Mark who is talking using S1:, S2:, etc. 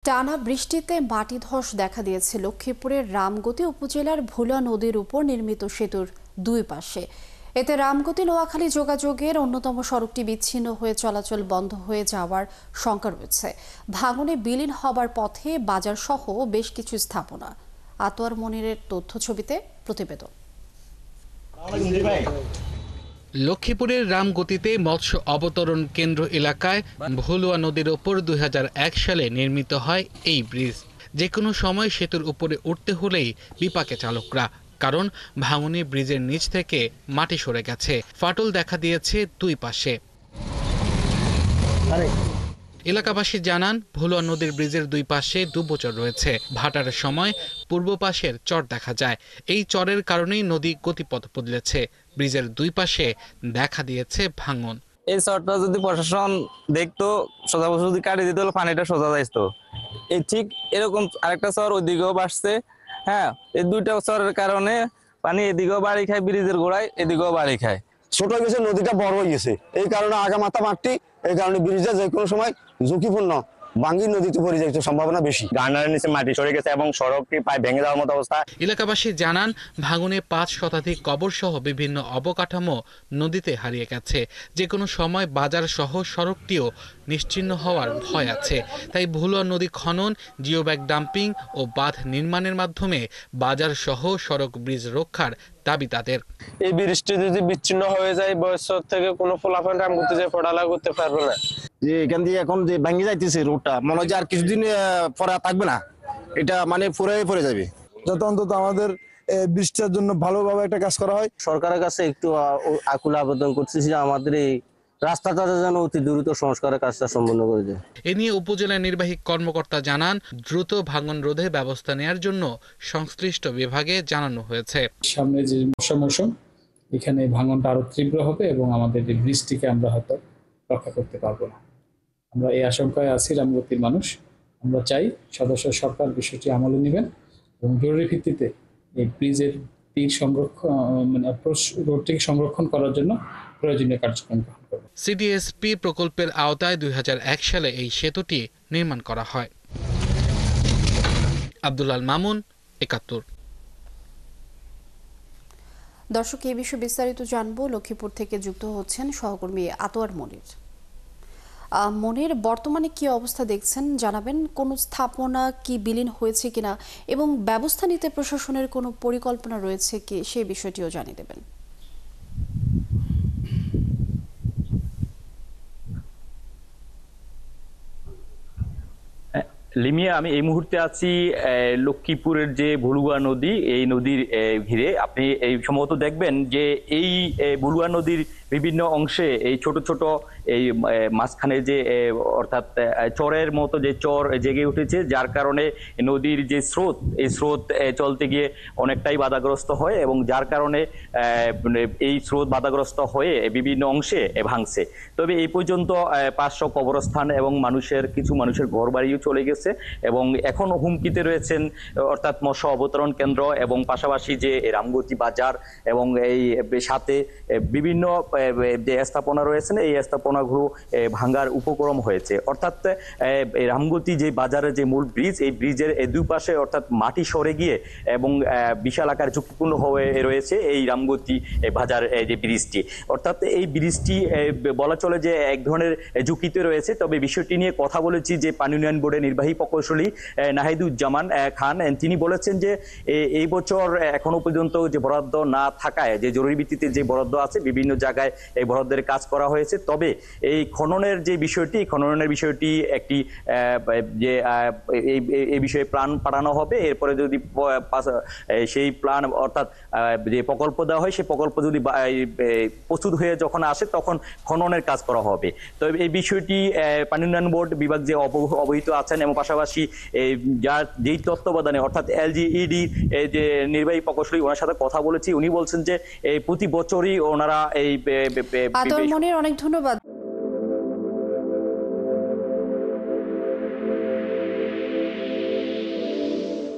S1: টানা বৃষ্টিতে মাটি ধস দেখা দিয়েছে লক্ষ্মীপুরের রামগতি উপজেলার ভোলা নদীর উপর নির্মিত সেতুর দুই পাশে। এতে রামগতি নোয়াখালী যোগাযোগের অন্যতম সড়কটি বিচ্ছিন্ন হয়ে চলাচল বন্ধ হয়ে যাওয়ার শঙ্কা রয়েছে। ভাঙনে বিলীন হবার পথে বাজার সহ বেশ কিছু স্থাপনা। আতোয়ার মনিরের তথ্য ছবিতে প্রতিবেদন।
S2: লক্ষ্মীপুরের রামগতিতে মৎস্য অবতরণ কেন্দ্র এলাকায় ভলুয়া নদীর ওপর ২০০১ সালে নির্মিত হয় এই ব্রিজ। যে কোনো সময় সেতুর উপরে উঠতে হলেই বিপাকে চালকরা, কারণ ভাঙনে ব্রিজের নিচ থেকে মাটি সরে গেছে, ফাটল দেখা দিয়েছে দুই পাশে। এলাকাবাসী জানান, ভলুয়া নদীর ব্রিজের দুই পাশে ডুবোচর রয়েছে। ভাটার সময় পূর্ব পাশের চর দেখা যায়। এই চরের কারণেই নদী গতিপথ বদলেছে। ব্রিজের দুই পাশে দেখা দিয়েছে ভাঙন।
S3: এই চরটা যদি প্রশাসন দেখতো, সোজা যদি কাটি দিত, পানিটা সোজা যাইতো। এই ঠিক এরকম আরেকটা চর ওইদিকেও বাড়ছে। হ্যাঁ, এই দুইটা চরের কারণে পানি এদিকেও বাড়ি খায়, ব্রিজের গোড়ায় এদিকেও বাড়ি খায়।
S4: ছোট হয়ে গেছে, নদীটা বড় হয়ে গেছে, এই কারণে আগামাথা মাটি, এই কারণে ব্রিজটা যে কোনো সময় ঝুঁকিপূর্ণ, ভাঙ্গি নদীতে পড়ে যাইতে সম্ভাবনা বেশি।
S5: গার্ডারের নিচে মাটি সরে গেছে এবং সড়কটি প্রায় ভেঙে যাওয়ার মতো অবস্থা।
S2: এলাকাবাসী জানান, ভাঙনে ৫ শতাধিক কবর সহ বিভিন্ন অবকাঠামো নদীতে হারিয়ে গেছে। যে কোনো সময় বাজার সহ সড়কটিও নিশ্চিহ্ন হওয়ার ভয় আছে। তাই ভলুয়া নদী খনন, জিওব্যাগ ডাম্পিং ও বাঁধ নির্মাণের মাধ্যমে বাজার সহ সড়ক ব্রিজ রক্ষার দাবি তাদের।
S6: এই বৃষ্টি যদি বিচ্ছিন্ন হয়ে যায়, বছর থেকে কোনো ফলাফল রাম করতে যায় পড়ালেখা করতে পারবে না।
S4: যে এখান দিয়ে এখন যে ভেঙে যাইতেছে রোডটা, মনে হয় যে আর কিছুদিন পরে থাকবে না, এটা মানে পড়ে যাবে।
S7: যাতে অন্তত আমাদের বৃষ্টির জন্য ভালোভাবে একটা কাজ করা হয়।
S3: সরকারের কাছে একটু আকুল আবেদন করতেছি যে আমাদের এই রাস্তাটা যেন অতি দ্রুত সংস্কারের কাজটা সম্পন্ন করে দেয়।
S2: এ নিয়ে উপজেলা নির্বাহী কর্মকর্তা জানান, দ্রুত ভাঙন রোধে ব্যবস্থা নেওয়ার জন্য সংশ্লিষ্ট বিভাগে জানানো হয়েছে।
S8: সামনে যে বর্ষা মৌসুম, এখানে ভাঙনটা আরো তীব্র হবে এবং আমাদের এই বৃষ্টিকে আমরা হয়তো রক্ষা করতে পারবো না। আমরা এই আশঙ্কায় আছি রামগতির মানুষ। আমরা চাই সদস্য সরকার বিষয়টি আমলে নেবেন এবং জরুরি ভিত্তিতে এই ব্রিজের তীর সংরক্ষণ, মানে রোডটিকে সংরক্ষণ করার জন্য প্রয়োজনীয় কার্যক্রম গ্রহণ করবে।
S2: সিডিএসপি প্রকল্পের আওতায় ২০০১ সালে এই সেতুটি নির্মাণ করা হয়। আব্দুল আল মামুন, ৭১।
S1: দর্শক, এই বিষয়ে বিস্তারিত জানবো। লক্ষ্মীপুর থেকে যুক্ত হচ্ছেন সহকর্মী আতোয়ার মনির। মনির, বর্তমানে কি অবস্থা দেখছেন জানাবেন? কোন স্থাপনা কি বিলীন হয়েছে কিনা এবং ব্যবস্থা নিতে প্রশাসনের কোনো পরিকল্পনা রয়েছে কি, সেই বিষয়টিও জানিয়ে দেবেন।
S5: লিমিয়া, আমি এই মুহূর্তে আছি লক্ষ্মীপুরের যে ভলুয়া নদী, এই নদীর ঘিরে। আপনি এই সম্ভবত দেখবেন যে এই ভলুয়া নদীর বিভিন্ন অংশে এই ছোট ছোট এই মাঝখানে যে অর্থাৎ চরের মতো যে চর জেগে উঠেছে, যার কারণে নদীর যে স্রোত, এই স্রোত চলতে গিয়ে অনেকটাই বাধাগ্রস্ত হয় এবং যার কারণে এই স্রোত বাধাগ্রস্ত হয়ে বিভিন্ন অংশে ভাঙছে। তবে এই পর্যন্ত ৫০০ কবরস্থান এবং কিছু মানুষের ঘর বাড়িও চলে গেছে এবং এখন হুমকিতে রয়েছেন অর্থাৎ মৎস্য অবতরণ কেন্দ্র এবং পাশাপাশি যে রামগতি বাজার এবং এই সাথে বিভিন্ন যে স্থাপনা রয়েছে, এই স্থাপনাগুলো ভাঙ্গার উপক্রম হয়েছে। অর্থাৎ রামগতি যে বাজারের যে মূল ব্রিজ, এই ব্রিজের দুই পাশে অর্থাৎ মাটি সরে গিয়ে এবং বিশাল আকার ঝুঁকিপূর্ণ হয়ে রয়েছে এই রামগতি বাজার যে ব্রিজটি। অর্থাৎ এই ব্রিজটি বলা চলে যে এক ধরনের ঝুঁকিতে রয়েছে। তবে বিষয়টি নিয়ে কথা বলেছি যে পানি উন্নয়ন বোর্ডের নির্বাহী প্রকৌশলী নাহিদুজ্জামান খান, তিনি বলেছেন যে এই বছর এখনো পর্যন্ত যে বরাদ্দ না থাকায়, যে জরুরি ভিত্তিতে যে বরাদ্দ আছে, বিভিন্ন জায়গায় এই বরাদ্দের কাজ করা হয়েছে। তবে এই খননের যে বিষয়টি একটি যে এই বিষয়ে প্ল্যান পাঠানো হবে। এরপরে যদি সেই প্ল্যান অর্থাৎ যে প্রকল্প দেওয়া হয়, সেই প্রকল্প যদি প্রস্তুত হয়ে যখন আসে তখন খননের কাজ করা হবে। তবে এই বিষয়টি পানি উন্নয়ন বোর্ড বিভাগ যে অবহিত আছেন এবং পাশাপাশি যেই তত্ত্বাবধানে অর্থাৎ এলজিইডি যে নির্বাহী প্রকৌশলী, ওনার সাথে কথা বলেছি। উনি বলছেন যে প্রতি বছরই ওনারা এই
S1: আতোয়ার মনির, অনেক ধন্যবাদ।